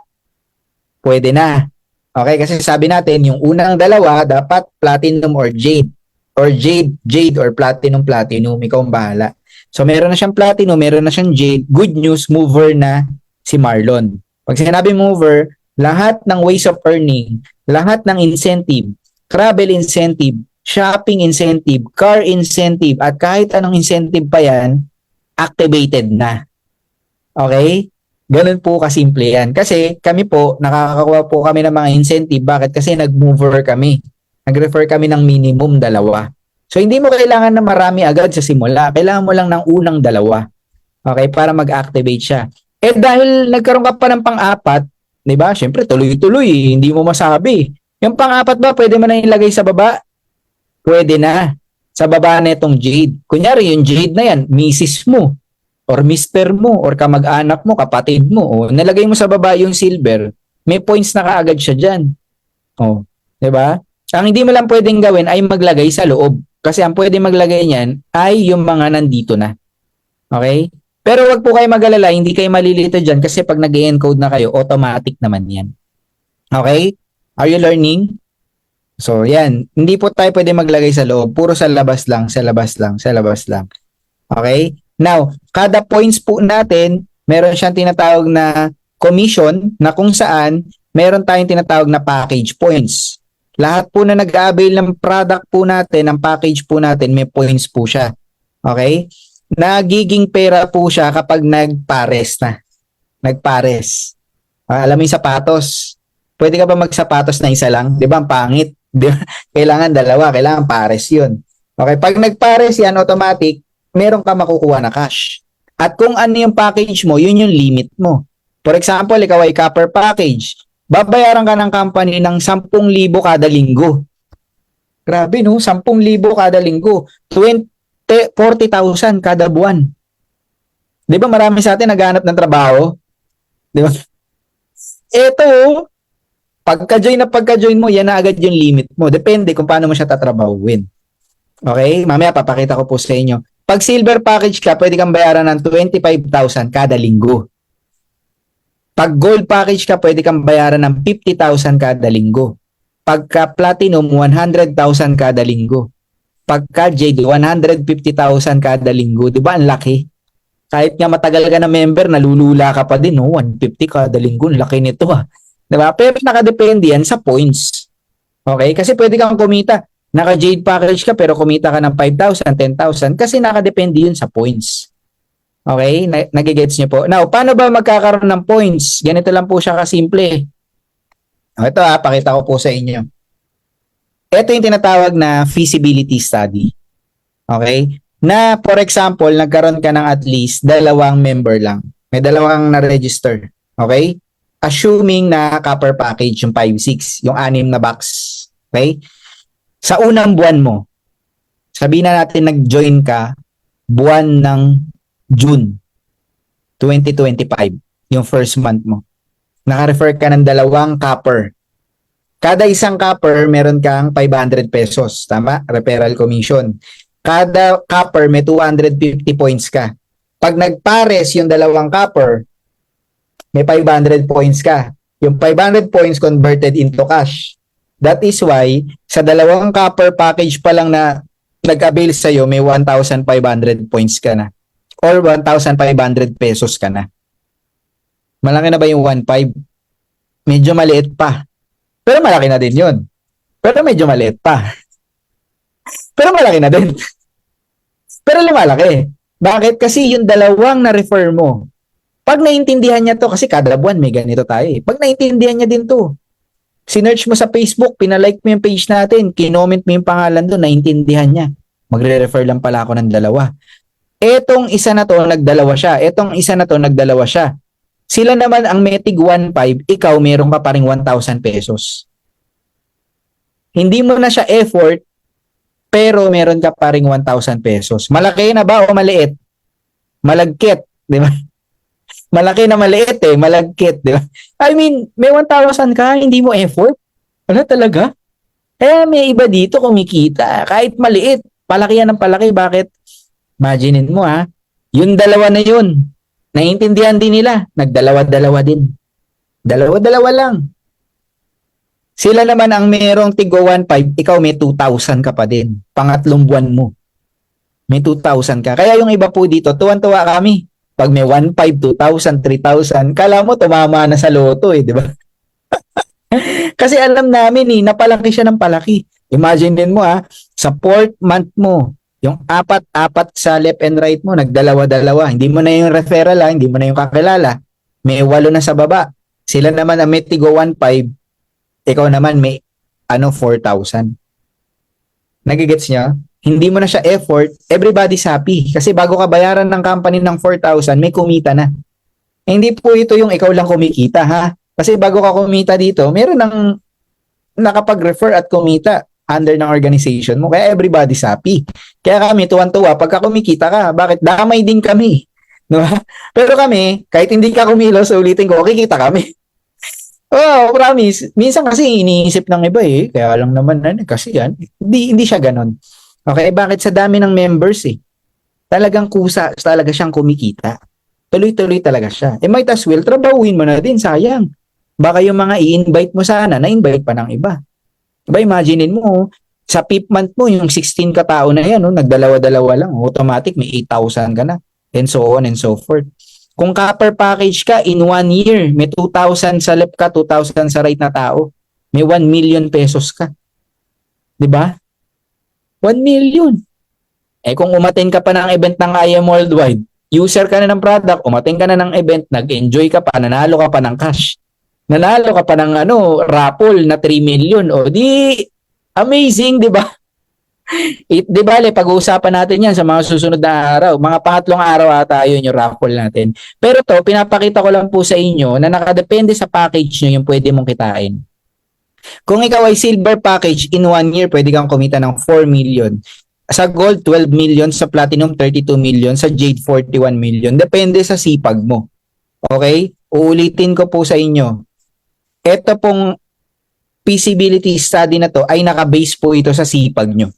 Pwede na. Okay, kasi sabi natin, yung unang dalawa, dapat platinum or jade. Or jade, jade, or platinum, platinum. Ikaw ang bahala. So, meron na siyang platinum, meron na siyang jade. Good news, mover na si Marlon. Pag sinabi mover, lahat ng ways of earning, lahat ng incentive, travel incentive, shopping incentive, car incentive, at kahit anong incentive pa yan, activated na. Okay? Ganun po kasimple yan. Kasi kami po, nakakakuha po kami ng mga incentive. Bakit? Kasi nag-mover kami. Nag-refer kami ng minimum 2. So, hindi mo kailangan na marami agad sa simula. Kailangan mo lang ng unang 2. Okay? Para mag-activate siya. Eh dahil nagkaroon ka pa ng pang-apat, di ba? Siyempre, tuloy-tuloy. Hindi mo masabi. Yung pang-apat ba, pwede mo na ilagay sa baba? Pwede na. Sa baba na itong jade. Kunyari, yung jade na yan, misis mo or mister mo, or kamag-anak mo, kapatid mo, o nalagay mo sa baba yung silver, may points na kaagad siya dyan. O, diba? Ang hindi mo lang pwedeng gawin ay maglagay sa loob. Kasi ang pwede maglagay niyan ay yung mga nandito na. Okay? Pero wag po kayo mag-alala, hindi kayo malilito dyan kasi pag nag-encode na kayo, automatic naman yan. Okay? Are you learning? So, yan. Hindi po tayo pwede maglagay sa loob. Puro sa labas lang, sa labas lang, sa labas lang. Okay? Now, kada points po natin, meron siyang tinatawag na commission na kung saan meron tayong tinatawag na package points. Lahat po na nag-avail ng product po natin, ng package po natin, may points po siya. Okay? Nagiging pera po siya kapag nagpares na. Nagpares. Alam mo yung sapatos. Pwede ka ba magsapatos na isa lang? Di ba? Ang pangit. Di ba? Kailangan 2. Kailangan pares yun. Okay? Pag nagpares yan, automatic, meron ka makukuha na cash. At kung ano yung package mo, yun yung limit mo. For example, ikaw ay copper package. Babayaran ka ng company ng 10,000 kada linggo. Grabe no, 10,000 kada linggo. 40,000 kada buwan. Di ba marami sa atin naghanap ng trabaho? Di ba? Ito, pagka-join mo, yan na agad yung limit mo. Depende kung paano mo siya tatrabahuin. Okay? Mamaya papakita ko po sa inyo. Pag silver package ka, pwede kang bayaran ng 25,000 kada linggo. Pag gold package ka, pwede kang bayaran ng 50,000 kada linggo. Pagka platinum, 100,000 kada linggo. Pagka jade, 150,000 kada linggo. Di ba? Ang laki. Kahit nga matagal ka na member, nalulula ka pa din. 150 kada linggo. Ang laki nito ah. Di ba? Pero nakadepende yan sa points. Okay? Kasi pwede kang kumita. Naka-jade package ka pero kumita ka ng 5,000, 10,000 kasi nakadepende yun sa points. Okay? Nagigets niyo po. Now, paano ba magkakaroon ng points? Ganito lang po siya kasimple. Ito pakita ko po sa inyo. Ito yung tinatawag na feasibility study. Okay? Na, for example, nagkaroon ka ng at least 2 member lang. May 2 na-register. Okay? Assuming na copper package yung 5-6, yung 6 na box. Okay? Sa unang buwan mo, sabihin na natin nag-join ka buwan ng June 2025, yung first month mo. Naka-refer ka ng 2 copper. Kada isang copper, meron kang 500 pesos. Tama? Referral commission. Kada copper, may 250 points ka. Pag nagpares yung 2 copper, may 500 points ka. Yung 500 points converted into cash. That is why, sa 2 copper package pa lang na nag-avail sa'yo, may 1,500 points ka na. Or 1,500 pesos ka na. Malaki na ba yung 1,500? Medyo maliit pa. Pero malaki na din yun. Pero medyo maliit pa. Pero malaki na din. Pero lumalaki. Bakit? Kasi yung 2 na-refer mo, pag naintindihan niya to, kasi kada buwan may ganito tayo eh. Pag naintindihan niya din to, sinearch mo sa Facebook, pinalike mo yung page natin, kinoment mo yung pangalan doon, naintindihan niya. Magre-refer lang pala ako ng 2. Etong isa na to, nagdalawa siya. Etong isa na to, nagdalawa siya. Sila naman ang may tig 1,500, ikaw meron ka pa ring 1,000 pesos. Hindi mo na siya effort, pero meron ka pa ring 1,000 pesos. Malaki na ba o maliit? Malagkit, di ba? Malaki na maliit eh, malagkit, di ba? I mean, may 1,000 ka, hindi mo effort. Wala talaga. Kaya may iba dito kumikita. Kahit maliit, palaki yan ng palaki. Bakit? Imaginin mo ha, yung dalawa na yun, naiintindihan din nila, nagdalawa-dalawa din. Dalawa-dalawa lang. Sila naman ang mayroong tigo 1,500, ikaw may 2,000 ka pa din. Pangatlong buwan mo. May 2,000 ka. Kaya yung iba po dito, tuwan-tuwa kami. Pag may 1,500, 2,000, 3,000, kala mo tumama na sa loto eh, di ba? Kasi alam namin eh, napalaki siya ng palaki. Imagine din mo ha, sa 4th month mo, yung apat-apat sa left and right mo, nagdalawa-dalawa. Hindi mo na yung referral ha, hindi mo na yung kakilala. May 8 na sa baba. Sila naman ang may tigo 1,500, ikaw naman may 4,000. Nagigets niya? Hindi mo na siya effort, everybody's happy. Kasi bago ka bayaran ng company ng 4,000, may kumita na. Hindi po ito yung ikaw lang kumikita ha. Kasi bago ka kumita dito, meron ng nakapag-refer at kumita under ng organization mo. Kaya everybody's happy. Kaya kami tuwan-tuwa pagka kumikita ka. Bakit? Damay din kami. Diba? Pero kami, kahit hindi ka kumilos, ulitin ko, kikita kami. Oh, promise. Minsan kasi iniisip ng iba eh. Kaya lang naman kasi yan. Hindi siya ganon. Okay, bakit? Sa dami ng members eh. Talagang kusa, talaga siyang kumikita. Tuloy-tuloy talaga siya. Might as well, trabahuin mo na din, sayang. Baka yung mga i-invite mo sana, na-invite pa ng iba. Diba, imaginein mo, sa fifth month mo, yung 16 katao na yan, nagdalawa-dalawa lang, automatic may 8,000 ka na, and so on and so forth. Kung copper package ka, in 1 year, may 2,000 sa left ka, 2,000 sa right na tao, may 1 million pesos ka. Diba? 1 million. Kung umattend ka pa ng event ng IM Worldwide, user ka na ng product, umattend ka na ng event, nag-enjoy ka pa, nanalo ka pa ng cash. Nanalo ka pa ng raffle na 3 million. O di, amazing, di ba? Di ba, pag-uusapan natin yan sa mga susunod na araw. Mga pangatlong araw ata yun yung raffle natin. Pero to, pinapakita ko lang po sa inyo na nakadepende sa package nyo yung pwede mong kitain. Kung ikaw ay silver package, in 1 year, pwede kang kumita ng 4 million. Sa gold, 12 million. Sa platinum, 32 million. Sa jade, 41 million. Depende sa sipag mo. Okay? Uulitin ko po sa inyo. Ito pong feasibility study na to ay naka-base po ito sa sipag nyo.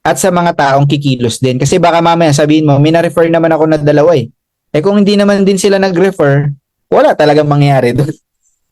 At sa mga taong kikilos din. Kasi baka mamaya sabihin mo, may na-refer naman ako na dalawa eh. Kung hindi naman din sila nag-refer, wala talagang mangyayari doon.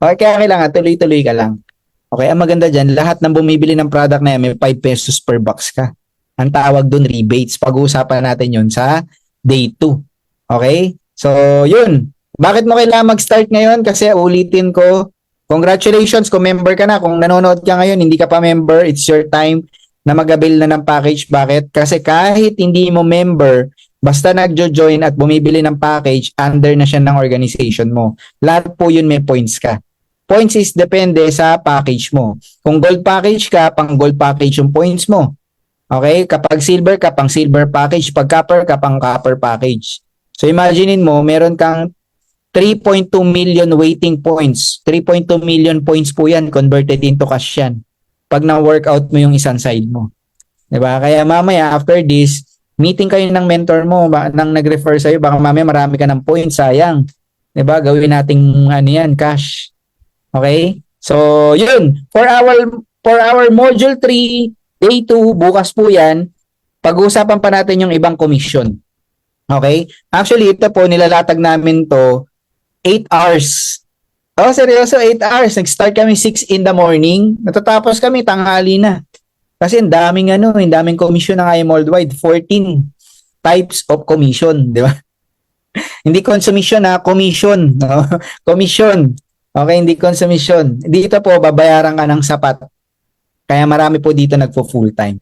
Okay, kaya kailangan tuloy-tuloy ka lang. Okay, ang maganda dyan, lahat ng bumibili ng product na yan, may 5 pesos per box ka. Ang tawag doon, rebates. Pag-uusapan natin yun sa day 2. Okay? So, yun. Bakit mo kailangan mag-start ngayon? Kasi ulitin ko, congratulations kung member ka na. Kung nanonood ka ngayon, hindi ka pa member, it's your time na mag-avail na ng package. Bakit? Kasi kahit hindi mo member, basta nagjo-join at bumibili ng package, under na siya ng organization mo. Lahat po yun may points ka. Points is depende sa package mo. Kung gold package ka, pang gold package yung points mo. Okay? Kapag silver ka, pang silver package. Pag copper ka, pang copper package. So imaginein mo, meron kang 3.2 million waiting points. 3.2 million points po yan, converted into cash yan. Pag na-workout mo yung isang side mo. Diba? Kaya mamaya, after this, meeting kayo ng mentor mo, nang nag-refer sa'yo, baka mamaya marami ka ng points, sayang. Diba? Gawin nating cash. Okay? So, yun. For our module 3, day 2, bukas po yan, pag-uusapan pa natin yung ibang commission. Okay? Actually, ito po, nilalatag namin to 8 hours. Oh, seryoso, 8 hours. Nag-start kami 6 in the morning. Natatapos kami, tanghali na. Kasi ang daming commission ng IM Worldwide. 14 types of commission, di ba? Hindi consumption commission. No? Commission. Okay, hindi consumption. Dito po, babayaran ka ng sapat. Kaya marami po dito nagpo full time.